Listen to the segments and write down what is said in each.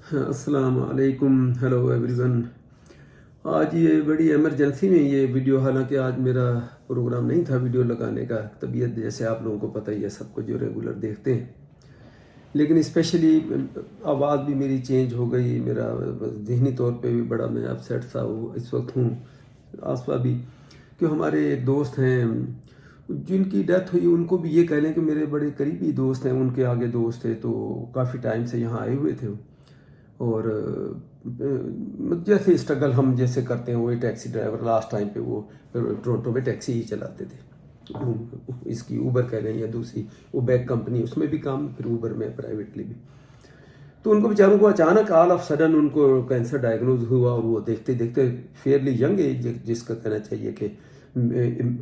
السلام علیکم، hello every one. آج یہ بڑی ایمرجنسی میں یہ ویڈیو، حالانکہ آج میرا پروگرام نہیں تھا ویڈیو لگانے کا، طبیعت جیسے آپ لوگوں کو پتہ ہی ہے، سب کو جو ریگولر دیکھتے ہیں، لیکن اسپیشلی آواز بھی میری چینج ہو گئی، میرا ذہنی طور پہ بھی بڑا میں اپسیٹ سا اس وقت ہوں، آصفہ بھی، کہ ہمارے ایک دوست ہیں جن کی ڈیتھ ہوئی، ان کو بھی یہ کہہ لیں کہ میرے بڑے قریبی دوست ہیں، ان کے آگے دوست تھے، تو کافی ٹائم سے یہاں آئے ہوئے تھے، اور جیسے اسٹرگل ہم جیسے کرتے ہیں، وہی ٹیکسی ڈرائیور، لاسٹ ٹائم پہ وہ ٹورنٹو میں ٹیکسی ہی چلاتے تھے، اس کی اوبر کہہ لیں یا دوسری وہ بیک کمپنی، اس میں بھی کام، پھر اوبر میں پرائیویٹلی بھی۔ تو ان کو بیچاروں کو اچانک آل آف سڈن ان کو کینسر ڈائگنوز ہوا، اور وہ دیکھتے دیکھتے فیئرلی ینگ ایج، جس کا کہنا چاہیے کہ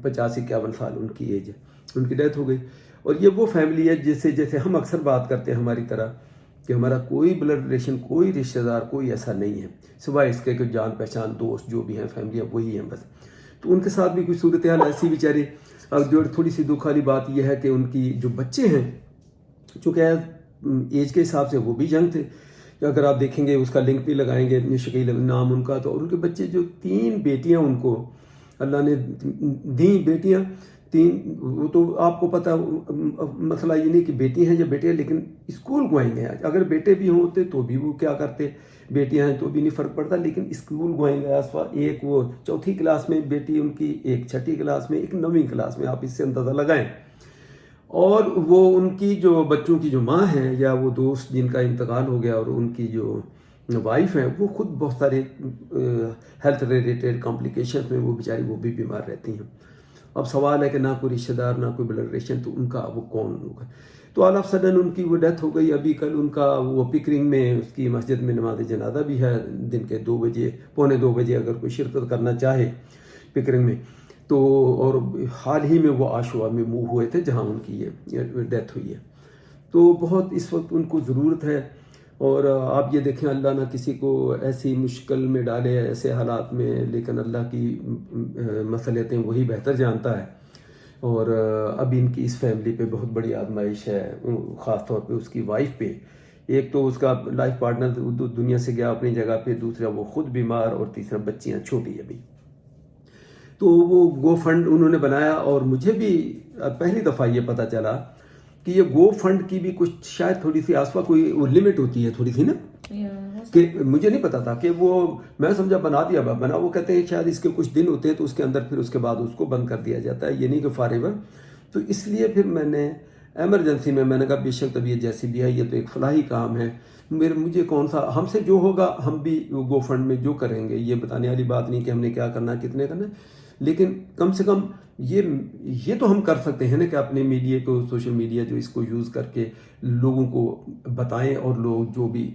50-51 سال ان کی ایج ہے، ان کی ڈیتھ ہو گئی۔ اور یہ وہ فیملی ہے جیسے ہم اکثر بات کرتے ہیں ہماری طرح، کہ ہمارا کوئی بلڈ ریلیشن، کوئی رشتہ دار، کوئی ایسا نہیں ہے سوائے اس کے کہ جان پہچان دوست جو بھی ہیں، فیملیاں وہی ہیں بس۔ تو ان کے ساتھ بھی کوئی صورتحال ایسی بیچارے، اب جو تھوڑی سی دکھ والی بات یہ ہے کہ ان کی جو بچے ہیں، چونکہ ایج کے حساب سے وہ بھی ینگ تھے، اگر آپ دیکھیں گے اس کا لنک بھی لگائیں گے، شکیل نام ان کا، تو ان کے بچے جو 3 بیٹیاں ان کو اللہ نے دیں، بیٹیاں 3، وہ تو آپ کو پتہ، مسئلہ یہ نہیں کہ بیٹی ہیں یا بیٹے ہیں، لیکن اسکول گوئنگ ہیں، اگر بیٹے بھی ہوتے تو بھی وہ کیا کرتے، بیٹیاں ہیں تو بھی نہیں فرق پڑتا، لیکن اسکول گوئنگ ہے، ایک وہ 4تھی کلاس میں بیٹی ان کی، ایک 6ٹھی کلاس میں، ایک 9ویں کلاس میں، آپ اس سے اندازہ لگائیں۔ اور وہ ان کی جو بچوں کی جو ماں ہیں، یا وہ دوست جن کا انتقال ہو گیا، اور ان کی جو وائف ہیں، وہ خود بہت سارے ہیلتھ ریلیٹڈ کمپلیکیشنز میں وہ بیچاری وہ بھی بیمار رہتی ہیں۔ اب سوال ہے کہ نہ کوئی رشتہ دار، نہ کوئی بلڈ ریلیشن، تو ان کا وہ کون ہوگا؟ تو آل آف سڈن ان کی وہ ڈیتھ ہو گئی۔ ابھی کل ان کا وہ پکرنگ میں اس کی مسجد میں نماز جنازہ بھی ہے، دن کے 2 بجے، پونے 2 بجے، اگر کوئی شرکت کرنا چاہے پکرنگ میں تو۔ اور حال ہی میں وہ عاشورہ میں موو ہوئے تھے جہاں ان کی یہ ڈیتھ ہوئی ہے۔ تو بہت اس وقت ان کو ضرورت ہے، اور آپ یہ دیکھیں، اللہ نہ کسی کو ایسی مشکل میں ڈالے، ایسے حالات میں، لیکن اللہ کی مصلحتیں وہی بہتر جانتا ہے۔ اور اب ان کی اس فیملی پہ بہت بڑی آزمائش ہے، خاص طور پہ اس کی وائف پہ۔ ایک تو اس کا لائف پارٹنر دنیا سے گیا اپنی جگہ پہ، دوسرا وہ خود بیمار، اور تیسرا بچیاں چھوٹی ابھی۔ تو وہ گو فنڈ انہوں نے بنایا، اور مجھے بھی پہلی دفعہ یہ پتہ چلا کہ یہ گو فنڈ کی بھی کچھ شاید تھوڑی سی آسفا کوئی وہ لمٹ ہوتی ہے تھوڑی سی نا، کہ مجھے نہیں پتا تھا کہ وہ، میں سمجھا بنا دیا بنا، وہ کہتے ہیں شاید اس کے کچھ دن ہوتے ہیں تو اس کے اندر پھر اس کے بعد اس کو بند کر دیا جاتا ہے، یہ نہیں کہ فار ایور۔ تو اس لیے پھر میں نے ایمرجنسی میں نے کہا بے شک طبیعت جیسی بھی ہے، یہ تو ایک فلاحی کام ہے، مجھے کون سا، ہم سے جو ہوگا ہم بھی گو فنڈ میں جو کریں گے، یہ بتانے والی بات نہیں کہ ہم نے کیا کرنا ہے، کتنے کرنا ہے، لیکن کم سے کم یہ تو ہم کر سکتے ہیں نا کہ اپنے میڈیا کو، سوشل میڈیا جو اس کو یوز کر کے لوگوں کو بتائیں، اور لوگ جو بھی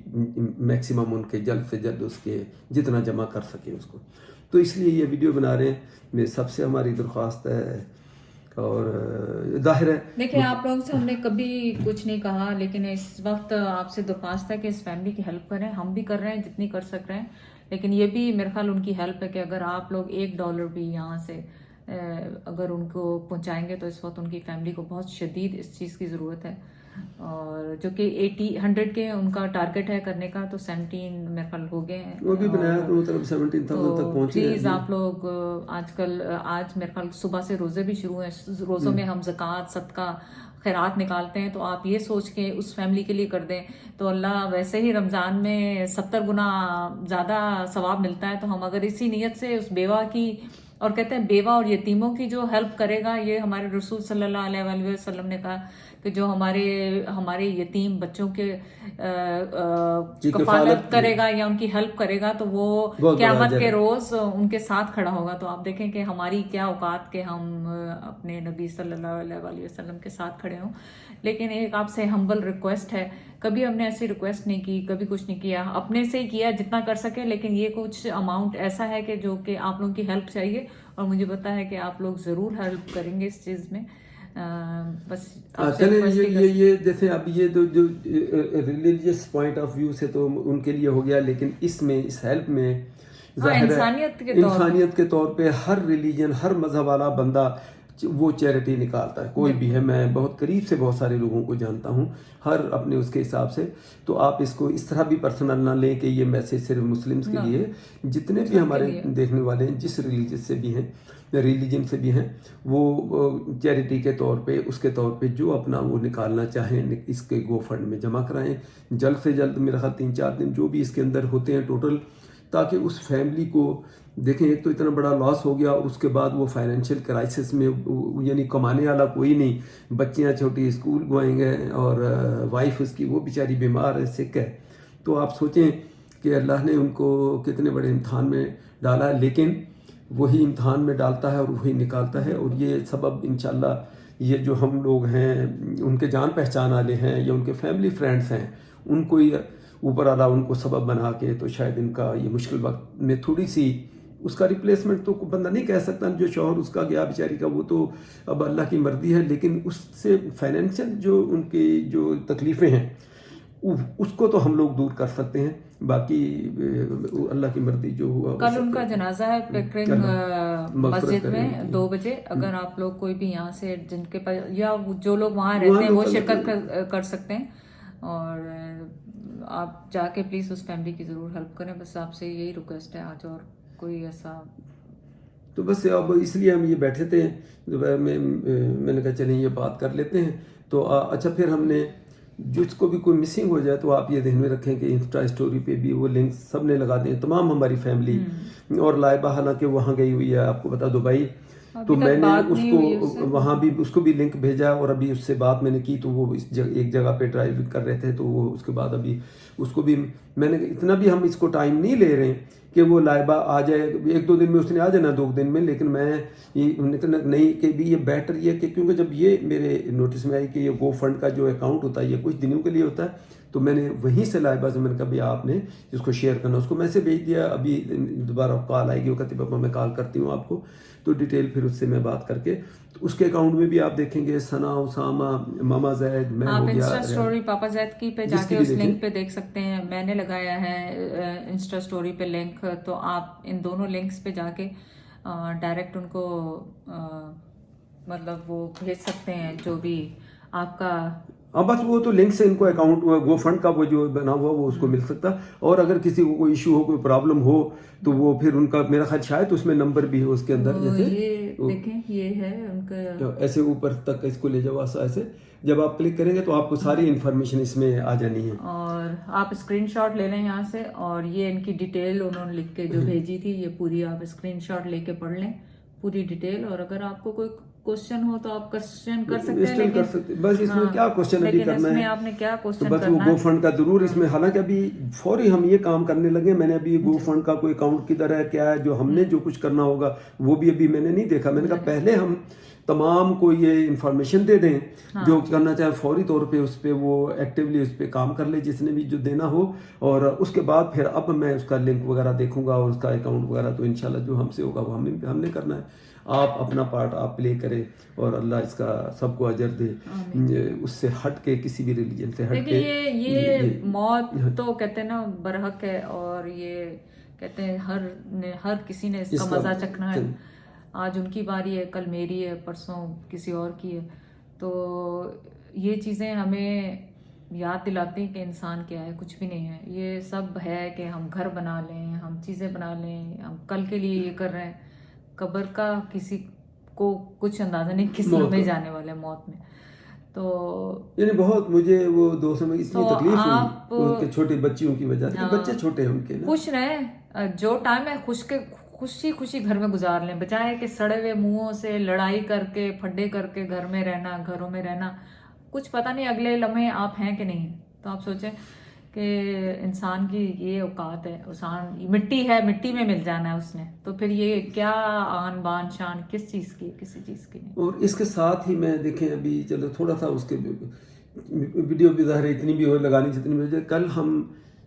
میکسیمم ان کے جلد سے جلد اس کے جتنا جمع کر سکیں اس کو۔ تو اس لیے یہ ویڈیو بنا رہے ہیں، میں سب سے ہماری درخواست ہے، اور ظاہر ہے دیکھیں آپ لوگوں سے ہم نے کبھی کچھ نہیں کہا، لیکن اس وقت آپ سے درخواست ہے کہ اس فیملی کی ہیلپ کریں، ہم بھی کر رہے ہیں جتنی کر سک رہے ہیں، لیکن یہ بھی میرے خیال ان کی ہیلپ ہے کہ اگر آپ لوگ $1 بھی یہاں سے اگر ان کو پہنچائیں گے تو اس وقت ان کی فیملی کو بہت شدید اس چیز کی ضرورت ہے، اور جو کہ 100 کے ان کا ٹارگٹ ہے کرنے کا، تو 17 میرے خیال ہو گئے ہیں، وہ بھی بنایا تو مطلب 17,000 تک پہنچے ہیں۔ پلیز آپ لوگ آج میرے خیال صبح سے روزے بھی شروع ہیں، روزوں میں ہم زکوٰۃ، صدقہ، خیرات نکالتے ہیں، تو آپ یہ سوچ کے اس فیملی کے لیے کر دیں تو اللہ ویسے ہی رمضان میں 70 گنا زیادہ ثواب ملتا ہے۔ تو ہم اگر اسی نیت سے اس بیوہ کی، اور کہتے ہیں بیوہ اور یتیموں کی جو ہیلپ کرے گا، یہ ہمارے رسول صلی اللہ علیہ وآلہ وسلم نے کہا کہ جو ہمارے یتیم بچوں کے کفالت کرے گا یا ان کی ہیلپ کرے گا، تو وہ قیامت کے روز ان کے ساتھ کھڑا ہوگا۔ تو آپ دیکھیں کہ ہماری کیا اوقات کہ ہم اپنے نبی صلی اللہ علیہ وآلہ وسلم کے ساتھ کھڑے ہوں۔ لیکن ایک آپ سے ہمبل ریکویسٹ ہے، کبھی ہم نے ایسی ریکویسٹ نہیں کی، کبھی کچھ نہیں کیا، اپنے سے ہی کیا جتنا کر سکے، لیکن یہ کچھ اماؤنٹ ایسا ہے کہ جو کہ آپ لوگوں کی ہیلپ چاہیے، اور مجھے پتا ہے کہ آپ لوگ ضرور ہیلپ کریں گے اس چیز میں۔ بس چلیں، یہ جیسے اب یہ جو ریلیجیس پوائنٹ آف ویو سے تو ان کے لیے ہو گیا، لیکن اس میں اس ہیلپ میں ظاہر ہے انسانیت کے طور پہ ہر ریلیجن، ہر مذہب والا بندہ وہ چیریٹی نکالتا ہے، کوئی بھی ہے. میں بہت قریب سے بہت سارے لوگوں کو جانتا ہوں، ہر اپنے اس کے حساب سے. تو آپ اس کو اس طرح بھی پرسنل نہ لیں کہ یہ میسج صرف مسلمس کے لیے. جتنے بھی ہمارے دیکھنے والے ہیں جس ریلیجن سے بھی ہیں وہ چیریٹی کے طور پہ، اس کے طور پہ جو اپنا وہ نکالنا چاہیں اس کے گو فنڈ میں جمع کرائیں جلد سے جلد. میرا خیال 3-4 دن جو بھی اس کے اندر ہوتے ہیں ٹوٹل، تاکہ اس فیملی کو دیکھیں. ایک تو اتنا بڑا لاس ہو گیا، اور اس کے بعد وہ فائنینشیل کرائسس میں، یعنی کمانے والا کوئی نہیں، بچیاں چھوٹی اسکول گوئیں گے، اور وائف اس کی وہ بیچاری بیمار ہے، سک ہے. تو آپ سوچیں کہ اللہ نے ان کو کتنے بڑے امتحان میں ڈالا ہے، لیکن وہی امتحان میں ڈالتا ہے اور وہی نکالتا ہے. اور یہ سبب انشاءاللہ یہ جو ہم لوگ ہیں ان کے جان پہچان والے ہیں یا ان کے فیملی فرینڈس ہیں، ان کو یہ اوپر والا ان کو سبب بنا کے، تو شاید ان کا یہ مشکل وقت میں تھوڑی سی اس کا ریپلیسمنٹ تو بندہ نہیں کہہ سکتا. جو شوہر اس کا گیا بیچاری کا، وہ تو اب اللہ کی مرضی ہے، لیکن اس سے فائنینشیل جو ان کی جو تکلیفیں ہیں اس کو تو ہم لوگ دور کر سکتے ہیں. باقی اللہ کی مرضی جو ہوا. کل ان کا جنازہ ہے پیکرنگ مسجد میں 2 بجے. اگر آپ لوگ کوئی بھی یہاں سے جن کے پاس یا جو لوگ وہاں رہتے ہیں وہ شرکت کر سکتے ہیں، اور آپ جا کے پلیز اس فیملی کی ضرور ہیلپ کریں. بس آپ سے یہی ریکویسٹ ہے آج، اور کوئی ایسا تو بس اب اس لیے ہم یہ بیٹھے تھے دوپہر میں نے کہا چلیں یہ بات کر لیتے ہیں. تو اچھا پھر ہم نے جس کو بھی کوئی مسنگ ہو جائے تو آپ یہ ذہن میں رکھیں کہ انسٹا اسٹوری پہ بھی وہ لنک سب نے لگا دیں، تمام ہماری فیملی. اور لائبہ حالانکہ وہاں گئی ہوئی ہے، آپ کو پتا دبئی، تو میں نے اس کو وہاں بھی اس کو بھی لنک بھیجا، اور ابھی اس سے بات میں نے کی تو وہ ایک جگہ پہ ڈرائیو کر رہے تھے. تو وہ اس کے بعد ابھی اس کو بھی میں نے اتنا بھی ہم اس کو ٹائم نہیں لے رہے کہ وہ لائبہ آ جائے 1-2 دن میں، اس نے آ جانا 2 دن میں. لیکن میں یہ نہیں کہ بھی یہ بیٹر یہ کہ کیونکہ جب یہ میرے نوٹس میں آئی کہ یہ گو فنڈ کا جو اکاؤنٹ ہوتا ہے یہ کچھ دنوں کے لیے ہوتا ہے، تو میں نے وہیں سے لائبہ سے میں نے کہا بھی آپ نے جس کو شیئر کرنا اس کو میسج بھیج دیا. ابھی دوبارہ کال آئے گی، وہ کہتے پاپا میں کال کرتی ہوں آپ کو، تو ڈیٹیل پھر اس سے میں بات کر کے اس کے اکاؤنٹ میں بھی آپ دیکھیں گے ثنا، اسامہ، ماما زید، میں ہو گیا. انسٹا اسٹوری پاپا زید کی پہ جا کے اس لنک پہ دیکھ سکتے ہیں. میں نے لگایا ہے انسٹا اسٹوری پہ لنک، تو آپ ان دونوں لنکس پہ جا کے ڈائریکٹ ان کو مطلب وہ بھیج سکتے ہیں جو بھی آپ کا. ہاں بس وہ تو لنک سے ان کو اکاؤنٹ گو فنڈ کا وہ جو بنا ہوا وہ اس کو مل سکتا. اور اگر کسی کو کوئی ایشو ہو، کوئی پرابلم ہو، تو وہ پھر ان کا میرا خیال شاید اس میں نمبر بھی ہے اس کے اندر، جیسے دیکھیں یہ ہے ان کا ایسے اوپر تک اس کو لے جاؤ ایسے. جب آپ کلک کریں گے تو آپ کو ساری انفارمیشن اس میں آ جانی ہے. اور آپ اسکرین شاٹ لے لیں یہاں سے، اور یہ ان کی ڈیٹیل انہوں نے لکھ کے جو بھیجی تھی یہ پوری آپ اسکرین شاٹ لے کے پڑھ لیں پوری ڈیٹیل. اور اگر آپ کو کوئی کوشچن ہو تو آپ کوشچن کر سکتے ہیں. بس اس میں کیا کوشچن ابھی کرنا ہے، آپ نے کیا کوشچن بس وہ گو فنڈ کا ضرور اس میں. حالانکہ ابھی فوری ہم یہ کام کرنے لگے. میں نے ابھی گو فنڈ کا کوئی اکاؤنٹ کدھر ہے کیا ہے جو ہم نے جو کچھ کرنا ہوگا وہ بھی ابھی میں نے نہیں دیکھا. میں نے کہا پہلے ہم تمام کو یہ انفارمیشن دے دیں، جو کرنا چاہے فوری طور پہ اس پہ وہ ایکٹیولی اس پہ کام کر لے جس نے بھی جو دینا ہو. اور اس کے بعد پھر اب میں اس کا لنک وغیرہ دیکھوں گا اور اس کا اکاؤنٹ وغیرہ. تو انشاءاللہ جو ہم سے ہوگا وہ ہم نے کرنا ہے. آپ اپنا پارٹ آپ پلے کریں اور اللہ اس کا سب کو اجر دے. اس سے ہٹ کے کسی بھی ریلیجن سے ہٹ کے یہ موت تو کہتے ہیں نا برحق ہے، اور یہ کہتے ہیں ہر کسی نے اس کا مزہ چکھنا ہے. آج ان کی باری ہے، کل میری ہے، پرسوں کسی اور کی ہے. تو یہ چیزیں ہمیں یاد دلاتی ہیں کہ انسان کیا ہے، کچھ بھی نہیں ہے. یہ سب ہے کہ ہم گھر بنا لیں، ہم چیزیں بنا لیں، ہم کل کے لیے یہ کر رہے ہیں. قبر کا کسی کو کچھ اندازہ نہیں کس میں جانے والے موت میں. تو یعنی بہت مجھے وہ دوست میں اس لیے تکلیف ہوئی ان کے چھوٹے بچیوں کی وجہ سے. بچے چھوٹے ہیں ان کے، خوش رہیں، جو ٹائم ہے خوشی خوشی گھر میں گزار لیں، بجائے کہ سڑے ہوئے منہوں سے لڑائی کر کے پھڈے کر کے گھروں میں رہنا. کچھ پتہ نہیں اگلے لمحے آپ ہیں کہ نہیں. تو آپ سوچیں کہ انسان کی یہ اوقات ہے، انسان مٹی ہے، مٹی میں مل جانا ہے اس نے. تو پھر یہ کیا آن بان شان کس چیز کی، کسی چیز کی نہیں. اور اس کے ساتھ ہی میں دیکھیں ابھی چلو تھوڑا سا اس کے ویڈیو بھی ظاہر اتنی بھی ہو لگانی جتنی بھی. کل ہم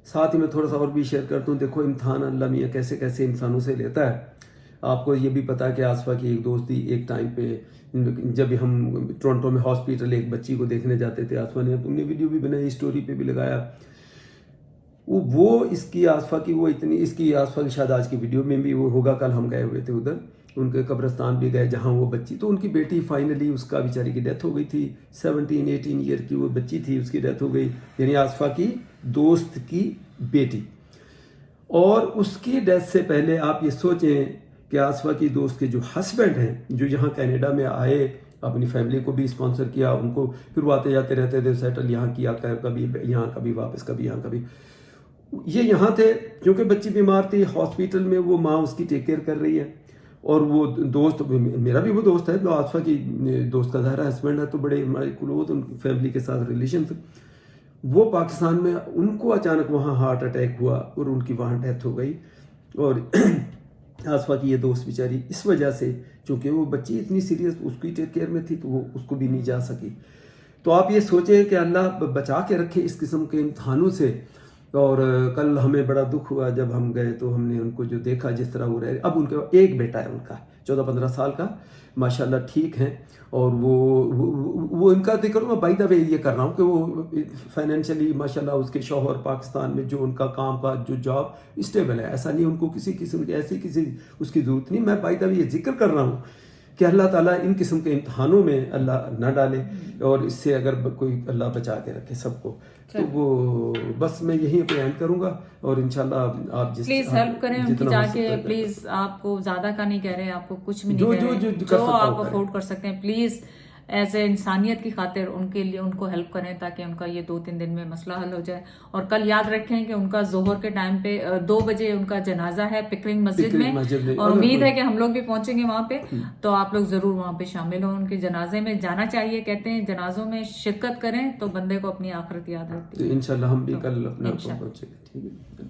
ساتھ ہی میں تھوڑا سا اور بھی شیئر کرتا ہوں. دیکھو امتحان اللہ میاں کیسے کیسے انسانوں سے لیتا ہے. آپ کو یہ بھی پتا ہے کہ آصفہ کی ایک دوست تھی، ایک ٹائم پہ جب ہم ٹورنٹو میں ہاسپٹل ایک بچی کو دیکھنے جاتے تھے، آصفہ نے تم نے ویڈیو بھی بنائی، اسٹوری پہ بھی لگایا. وہ اس کی آصفہ کی وہ اتنی اس کی آصفہ کی شاید آج کی ویڈیو میں بھی وہ ہوگا. کل ہم گئے ہوئے تھے ادھر، ان کے قبرستان بھی گئے جہاں وہ بچی, تو ان کی بیٹی فائنلی اس کا بیچاری کی ڈیتھ ہو گئی تھی, 17-18 ایئر کی وہ بچی تھی, اس کی ڈیتھ ہو گئی, یعنی آصفہ کی دوست کی بیٹی. اور اس کی ڈیتھ سے پہلے آپ یہ سوچیں کہ آصفہ کی دوست کے جو ہسبینڈ ہیں, جو یہاں کینیڈا میں آئے, اپنی فیملی کو بھی اسپانسر کیا, ان کو پھر وہ آتے جاتے رہتے تھے, سیٹل یہاں کیا, کبھی یہاں کبھی واپس, کبھی یہاں کبھی, یہ یہاں تھے کیونکہ بچی بیمار تھی ہاسپیٹل میں, وہ ماں اس کی ٹیک کیئر کر رہی ہے. اور وہ دوست, میرا بھی وہ دوست ہے, جو آصفہ کی دوست کا ظاہرہ ہسبینڈ ہے, تو بڑے ہمارے کلوز ان فیملی کے ساتھ ریلیشن تھے. وہ پاکستان میں, ان کو اچانک وہاں ہارٹ اٹیک ہوا اور ان کی وہاں ڈیتھ ہو گئی. اور آصفہ کی یہ دوست بیچاری اس وجہ سے, چونکہ وہ بچی اتنی سیریس اس کی ٹیک کیئر میں تھی, تو وہ اس کو بھی نہیں جا سکی. تو آپ یہ سوچیں کہ اللہ بچا کے رکھے اس قسم کے امتحانوں سے. اور کل ہمیں بڑا دکھ ہوا جب ہم گئے تو ہم نے ان کو جو دیکھا جس طرح وہ رہے. اب ان کے ایک بیٹا ہے ان کا 14-15 سال کا, ماشاءاللہ ٹھیک ہیں. اور وہ ان کا ذکر میں بائی دا وے یہ کر رہا ہوں کہ وہ فائنینشلی ماشاءاللہ اس کے شوہر پاکستان میں جو ان کا کام کا جو جاب اسٹیبل ہے, ایسا نہیں ان کو کسی قسم کی ایسی کسی اس کی ضرورت نہیں. میں بائی دا وے یہ ذکر کر رہا ہوں کہ اللہ تعالیٰ ان قسم کے امتحانوں میں اللہ نہ ڈالے, اور اس سے اگر کوئی اللہ بچا کے رکھے سب کو. تو وہ بس میں یہی اپلائن کروں گا, اور انشاءاللہ آپ پلیز ہیلپ کریں ان کی جا کے. پلیز آپ کو زیادہ کا نہیں کہہ رہے, آپ کو کچھ بھی نہیں کہہ رہے, جو آپ افورڈ کر سکتے ہیں پلیز ایز اے انسانیت کی خاطر ان کے لیے ان کو ہیلپ کریں, تاکہ ان کا یہ 2-3 دن میں مسئلہ حل ہو جائے. اور کل یاد رکھیں کہ ان کا ظہر کے ٹائم پہ 2 بجے ان کا جنازہ ہے پکرنگ مسجد میں, اور امید ہے کہ ہم لوگ بھی پہنچیں گے وہاں پہ, تو آپ لوگ ضرور وہاں پہ شامل ہوں. ان کے جنازے میں جانا چاہیے, کہتے ہیں جنازوں میں شرکت کریں تو بندے کو اپنی آخرت یاد رہتی ہے. انشاءاللہ ہم بھی کل اپنا پہنچیں گے. ٹھیک ہے.